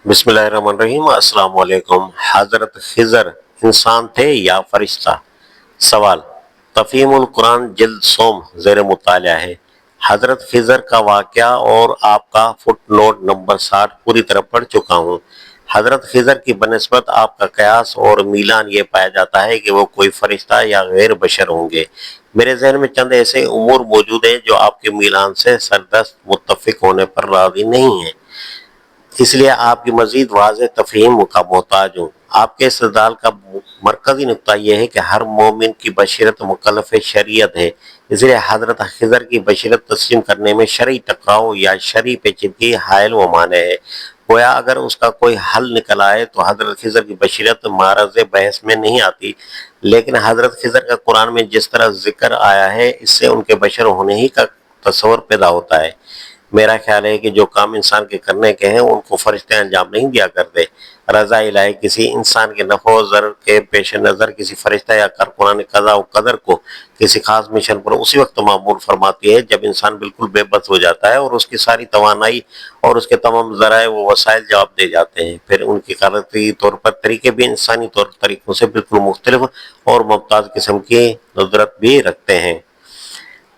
بسم اللہ الرحمن الرحیم۔ السلام علیکم۔ حضرت خضر انسان تھے یا فرشتہ؟ سوال تفہیم القرآن جلد سوم زیر مطالعہ ہے۔ حضرت خضر کا واقعہ اور آپ کا فٹ نوٹ نمبر 60 پوری طرح پڑھ چکا ہوں۔ حضرت خضر کی بنسبت آپ کا قیاس اور میلان یہ پایا جاتا ہے کہ وہ کوئی فرشتہ یا غیر بشر ہوں گے۔ میرے ذہن میں چند ایسے امور موجود ہیں جو آپ کے میلان سے سردست متفق ہونے پر راضی نہیں ہیں، اس لیے آپ کی مزید واضح تفہیم کا محتاج ہوں۔ آپ کے استدلال کا مرکزی نقطہ یہ ہے کہ ہر مومن کی بشریت مکلف شریعت ہے، اس لیے حضرت خضر کی بشریت تسلیم کرنے میں شرعی ٹکراؤ یا شرعی پیچیدگی حائل و مانع ہے۔ گویا اگر اس کا کوئی حل نکل آئے تو حضرت خضر کی بشریت معرض بحث میں نہیں آتی، لیکن حضرت خضر کا قرآن میں جس طرح ذکر آیا ہے اس سے ان کے بشر ہونے ہی کا تصور پیدا ہوتا ہے۔ میرا خیال ہے کہ جو کام انسان کے کرنے کے ہیں ان کو فرشتے انجام نہیں دیا کرتے۔ رضا الہی کسی انسان کے نفع و ضرر کے پیش نظر کسی فرشتہ یا کارکنان قضا و قدر کو کسی خاص مشن پر اسی وقت معمور فرماتی ہے جب انسان بالکل بے بس ہو جاتا ہے اور اس کی ساری توانائی اور اس کے تمام ذرائع و وسائل جواب دے جاتے ہیں۔ پھر ان کی قدرتی طور پر طریقے بھی انسانی طریقوں سے بالکل مختلف اور ممتاز قسم کی ندرت بھی رکھتے ہیں۔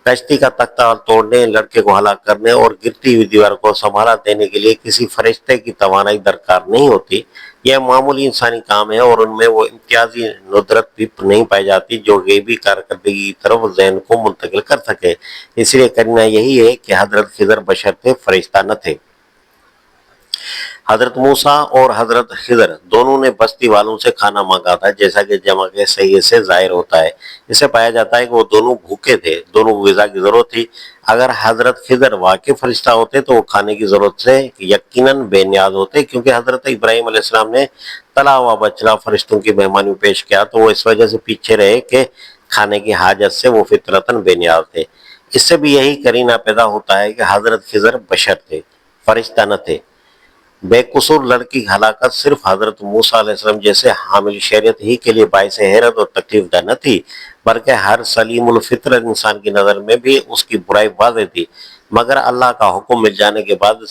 کشتی کا تختہ توڑنے، لڑکے کو ہلاک کرنے اور گرتی ہوئی دیوار کو سنبھالا دینے کے لیے کسی فرشتے کی توانائی درکار نہیں ہوتی۔ یہ معمولی انسانی کام ہے اور ان میں وہ امتیازی ندرت بھی نہیں پائی جاتی جو غیبی کارکردگی کی طرف ذہن کو منتقل کر سکے۔ اس لیے کرنا یہی ہے کہ حضرت خضر بشر تھے، فرشتہ نہ تھے۔ حضرت موسیٰ اور حضرت خضر دونوں نے بستی والوں سے کھانا مانگا تھا، جیسا کہ جمع کے صحیح سے ظاہر ہوتا ہے۔ اس سے پایا جاتا ہے کہ وہ دونوں بھوکے تھے، دونوں کو غذا کی ضرورت تھی۔ اگر حضرت خضر واقعی فرشتہ ہوتے تو وہ کھانے کی ضرورت سے یقیناً بے نیاز ہوتے، کیونکہ حضرت ابراہیم علیہ السلام نے تلا ہوا بچڑا فرشتوں کی مہمانی میں پیش کیا تو وہ اس وجہ سے پیچھے رہے کہ کھانے کی حاجت سے وہ فطرتاً بے نیاز تھے۔ اس سے بھی یہی قرینہ پیدا ہوتا ہے کہ حضرت خضر بشر تھے، فرشتہ نہ تھے۔ بے قصور لڑکی کی ہلاکت صرف حضرت موسیٰ علیہ السلام جیسے حامل شریعت ہی کے لیے باعث حیرت اور تکلیف دہ نہ تھی، بلکہ ہر سلیم الفطرت انسان کی نظر میں بھی اس کی برائی واضح تھی۔ مگر اللہ کا حکم مل جانے کے بعد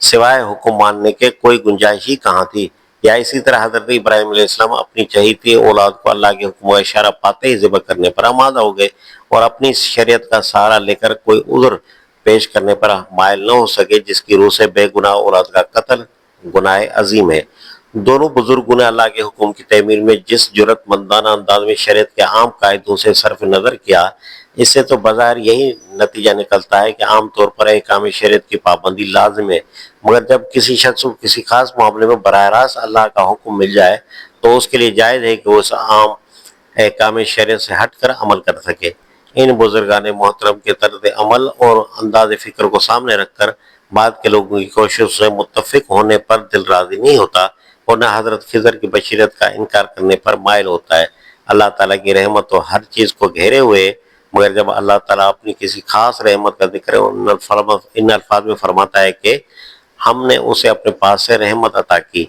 سوائے حکم ماننے کے کوئی گنجائش ہی کہاں تھی؟ یا اسی طرح حضرت ابراہیم علیہ السلام اپنی چہیتی اولاد کو اللہ کے حکم و اشارہ پاتے ہی ذبح کرنے پر آمادہ ہو گئے اور اپنی شریعت کا سہارا لے کر کوئی عذر پیش کرنے پر مائل نہ ہو سکے، جس کی روح سے بے گناہ اولاد کا قتل گناہ عظیم ہے۔ دونوں بزرگوں نے اللہ کے حکم کی تعمیل میں جس جرأت مندانہ انداز میں شریعت کے عام قاعدوں سے صرف نظر کیا، اس سے تو بظاہر یہی نتیجہ نکلتا ہے کہ عام طور پر احکام شریعت کی پابندی لازم ہے، مگر جب کسی شخص کو کسی خاص معاملے میں براہ راست اللہ کا حکم مل جائے تو اس کے لیے جائز ہے کہ وہ اس عام احکام شریعت سے ہٹ کر عمل کر سکے۔ ان بزرگان محترم کے طرز عمل اور انداز فکر کو سامنے رکھ کر بعد کے لوگوں کی کوشش سے متفق ہونے پر دل راضی نہیں ہوتا اور نہ حضرت خضر کی بشریت کا انکار کرنے پر مائل ہوتا ہے۔ اللہ تعالیٰ کی رحمت تو ہر چیز کو گھیرے ہوئے، مگر جب اللہ تعالیٰ اپنی کسی خاص رحمت کا ذکر ان الفاظ میں فرماتا ہے کہ ہم نے اسے اپنے پاس سے رحمت عطا کی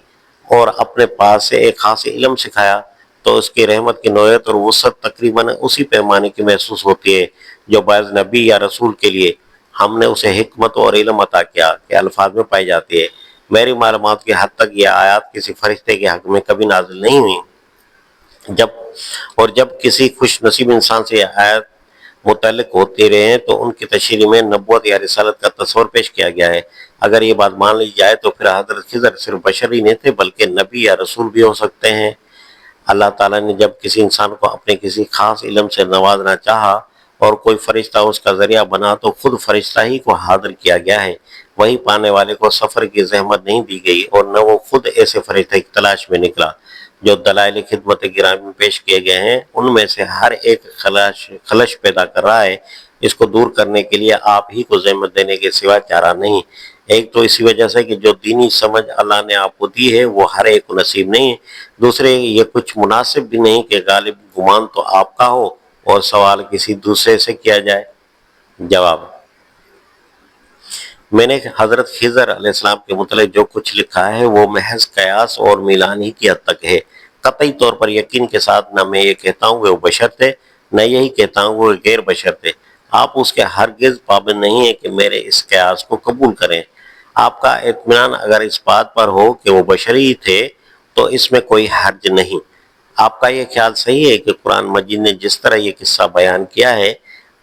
اور اپنے پاس سے ایک خاص علم سکھایا، تو اس کی رحمت کی نوعیت اور وسعت تقریباً اسی پیمانے کی محسوس ہوتی ہے جو بعض نبی یا رسول کے لیے ہم نے اسے حکمت اور علم عطا کیا کے الفاظ میں پائی جاتی ہے۔ میری معلومات کی حد تک یہ آیات کسی فرشتے کے حق میں کبھی نازل نہیں ہوئی۔ جب کسی خوش نصیب انسان سے یہ آیت متعلق ہوتے رہے تو ان کی تشریح میں نبوت یا رسالت کا تصور پیش کیا گیا ہے۔ اگر یہ بات مان لی جائے تو پھر حضرت خضر صرف بشر ہی نہیں تھے بلکہ نبی یا رسول بھی ہو سکتے ہیں۔ اللہ تعالیٰ نے جب کسی انسان کو اپنے کسی خاص علم سے نوازنا چاہا اور کوئی فرشتہ اس کا ذریعہ بنا تو خود فرشتہ ہی کو حاضر کیا گیا ہے۔ وہی پانے والے کو سفر کی زحمت نہیں دی گئی اور نہ وہ خود ایسے فرشتہ کی تلاش میں نکلا۔ جو دلائل خدمت گرامی میں پیش کیے گئے ہیں ان میں سے ہر ایک خلش پیدا کر رہا ہے۔ اس کو دور کرنے کے لیے آپ ہی کو زحمت دینے کے سوا چارہ نہیں۔ ایک تو اسی وجہ سے کہ جو دینی سمجھ اللہ نے آپ کو دی ہے وہ ہر ایک کو نصیب نہیں ہے، دوسرے یہ کچھ مناسب بھی نہیں کہ غالب گمان تو آپ کا ہو اور سوال کسی دوسرے سے کیا جائے۔ جواب: میں نے حضرت خضر علیہ السلام کے متعلق جو کچھ لکھا ہے وہ محض قیاس اور میلان ہی کی حد تک ہے۔ قطعی طور پر یقین کے ساتھ نہ میں یہ کہتا ہوں کہ وہ بشر تھے، نہ یہی کہتا ہوں کہ وہ غیر بشر تھے۔ آپ اس کے ہرگز پابند نہیں ہیں کہ میرے اس قیاس کو قبول کریں۔ آپ کا اطمینان اگر اس بات پر ہو کہ وہ بشری تھے تو اس میں کوئی حرج نہیں۔ آپ کا یہ خیال صحیح ہے کہ قرآن مجید نے جس طرح یہ قصہ بیان کیا ہے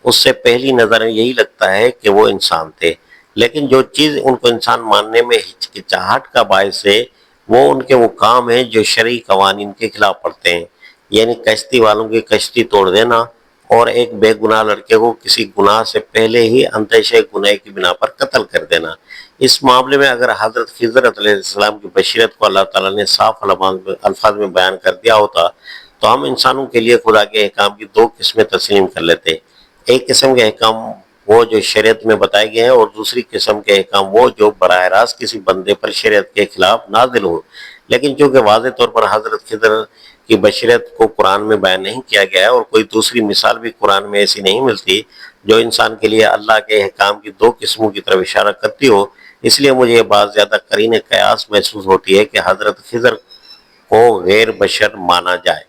اس سے پہلی نظر یہی لگتا ہے کہ وہ انسان تھے، لیکن جو چیز ان کو انسان ماننے میں ہچکچاہٹ کا باعث ہے وہ ان کے وہ کام ہیں جو شرعی قوانین کے خلاف پڑتے ہیں، یعنی کشتی والوں کی کشتی توڑ دینا اور ایک بے گناہ لڑکے کو کسی گناہ سے پہلے ہی اندیشہ گناہ کی بنا پر قتل کر دینا۔ اس معاملے میں اگر حضرت خضر علیہ السلام کی بشریت کو اللہ تعالیٰ نے صاف الفاظ میں بیان کر دیا ہوتا تو ہم انسانوں کے لیے خدا کے احکام کی دو قسمیں تسلیم کر لیتے۔ ایک قسم کے احکام وہ جو شریعت میں بتائے گئے ہیں، اور دوسری قسم کے احکام وہ جو براہ راست کسی بندے پر شریعت کے خلاف نازل ہو۔ لیکن چونکہ واضح طور پر حضرت خضر کی بشریت کو قرآن میں بیان نہیں کیا گیا ہے، اور کوئی دوسری مثال بھی قرآن میں ایسی نہیں ملتی جو انسان کے لیے اللہ کے احکام کی دو قسموں کی طرف اشارہ کرتی ہو، اس لیے مجھے یہ بات زیادہ قرین قیاس محسوس ہوتی ہے کہ حضرت خضر کو غیر بشر مانا جائے۔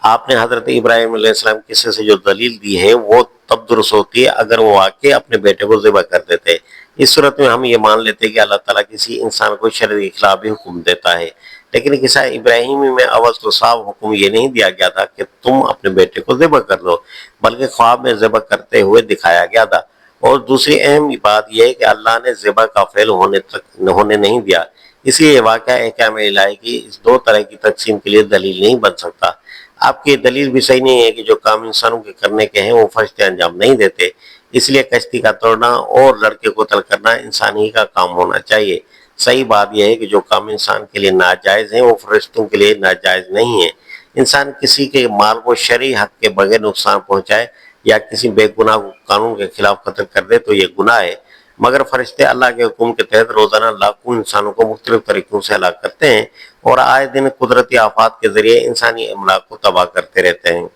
آپ نے حضرت ابراہیم علیہ السلام قصے سے جو دلیل دی ہے وہ تب درست ہوتی ہے اگر وہ واقعی اپنے بیٹے کو ذبح کر دیتے۔ اس صورت میں ہم یہ مان لیتے کہ اللہ تعالیٰ کسی انسان کو شرعی کے خلاف بھی حکم دیتا ہے، لیکن قصہ ابراہیمی میں اول تو صاف حکم یہ نہیں دیا گیا تھا کہ تم اپنے بیٹے کو ذبح کر دو، بلکہ خواب میں ذبح کرتے ہوئے دکھایا گیا تھا۔ اور دوسری اہم بات یہ ہے کہ اللہ نے ذبح کا فعل ہونے نہیں دیا، اس لیے یہ واقعہ احکام الہی کی اس دو طرح کی تقسیم کے لیے دلیل نہیں بن سکتا۔ آپ کی دلیل بھی صحیح نہیں ہے کہ جو کام انسانوں کے کرنے کے ہیں وہ فرشتے انجام نہیں دیتے، اس لیے کشتی کا توڑنا اور لڑکے کو قتل کرنا انسان ہی کا کام ہونا چاہیے۔ صحیح بات یہ ہے کہ جو کام انسان کے لیے ناجائز ہیں وہ فرشتوں کے لیے ناجائز نہیں ہیں۔ انسان کسی کے مال کو شرعی حق کے بغیر نقصان پہنچائے یا کسی بے گناہ کو قانون کے خلاف قتل کر دے تو یہ گناہ ہے، مگر فرشتے اللہ کے حکم کے تحت روزانہ لاکھوں انسانوں کو مختلف طریقوں سے ہلاک کرتے ہیں اور آئے دن قدرتی آفات کے ذریعے انسانی املاک کو تباہ کرتے رہتے ہیں۔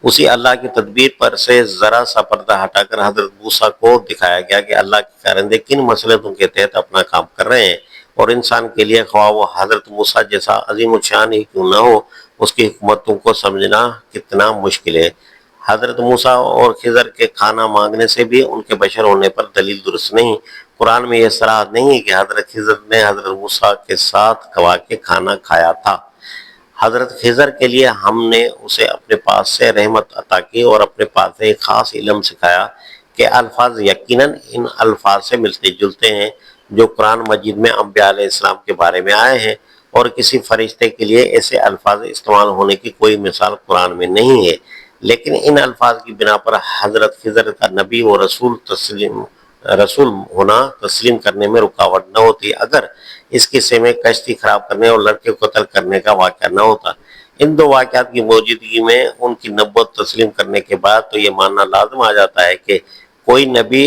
اسی اللہ کی تدبیر پر سے ذرا سا پردہ ہٹا کر حضرت موسیٰ کو دکھایا گیا کہ اللہ کے کارندے کن مسئلتوں کے تحت اپنا کام کر رہے ہیں، اور انسان کے لیے خواہ وہ حضرت موسیٰ جیسا عظیم الشان ہی کیوں نہ ہو اس کی حکمتوں کو سمجھنا کتنا مشکل ہے۔ حضرت موسیٰ اور خضر کے کھانا مانگنے سے بھی ان کے بشر ہونے پر دلیل درست نہیں۔ قرآن میں یہ صراحت نہیں ہے کہ حضرت خضر نے حضرت موسیٰ کے ساتھ گوا کے کھانا کھایا تھا۔ حضرت خضر کے لیے ہم نے اسے اپنے پاس سے رحمت عطا کی اور اپنے پاس سے ایک خاص علم سکھایا کہ الفاظ یقیناً ان الفاظ سے ملتے جلتے ہیں جو قرآن مجید میں انبیاء علیہ السلام کے بارے میں آئے ہیں، اور کسی فرشتے کے لیے ایسے الفاظ استعمال ہونے کی کوئی مثال قرآن میں نہیں ہے۔ لیکن ان الفاظ کی بنا پر حضرت خضر کا نبی و رسول ہونا تسلیم کرنے میں رکاوٹ نہ ہوتی اگر اس قصے میں کشتی خراب کرنے اور لڑکے کو قتل کرنے کا واقعہ نہ ہوتا۔ ان دو واقعات کی موجودگی میں ان کی نبوت تسلیم کرنے کے بعد تو یہ ماننا لازم آ جاتا ہے کہ کوئی نبی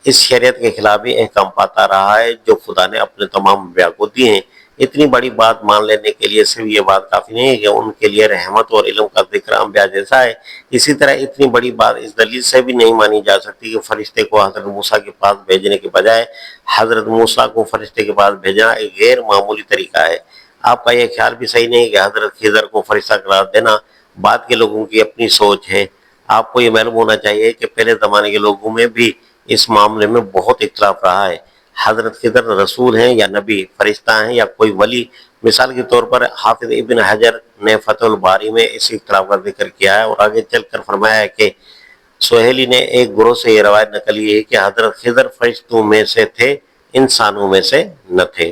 اس شریعت کے خلاف ہی احکام پاتا رہا ہے جو خدا نے اپنے تمام انبیاء کو دیے ہیں۔ اتنی بڑی بات مان لینے کے لیے صرف یہ بات کافی نہیں ہے کہ ان کے لیے رحمت اور علم کا ذکر انبیاء جیسا ہے، اسی طرح اتنی بڑی بات اس دلیل سے بھی نہیں مانی جا سکتی کہ فرشتے کو حضرت موسیٰ کے پاس بھیجنے کے بجائے حضرت موسیٰ کو فرشتے کے پاس بھیجنا ایک غیر معمولی طریقہ ہے۔ آپ کا یہ خیال بھی صحیح نہیں کہ حضرت خضر کو فرشتہ قرار دینا بعد کے لوگوں کی اپنی سوچ ہے۔ آپ کو یہ معلوم ہونا چاہیے کہ پہلے زمانے کے لوگوں میں بھی اس معاملے میں بہت اختلاف رہا ہے۔ حضرت خضر رسول ہیں یا نبی، فرشتہ ہیں یا کوئی ولی؟ مثال کے طور پر حافظ ابن حجر نے فتح الباری میں اس اختلاف کا ذکر کیا ہے اور آگے چل کر فرمایا ہے کہ سہیلی نے ایک گروہ سے یہ روایت نقل کی ہے کہ حضرت خضر فرشتوں میں سے تھے، انسانوں میں سے نہ تھے۔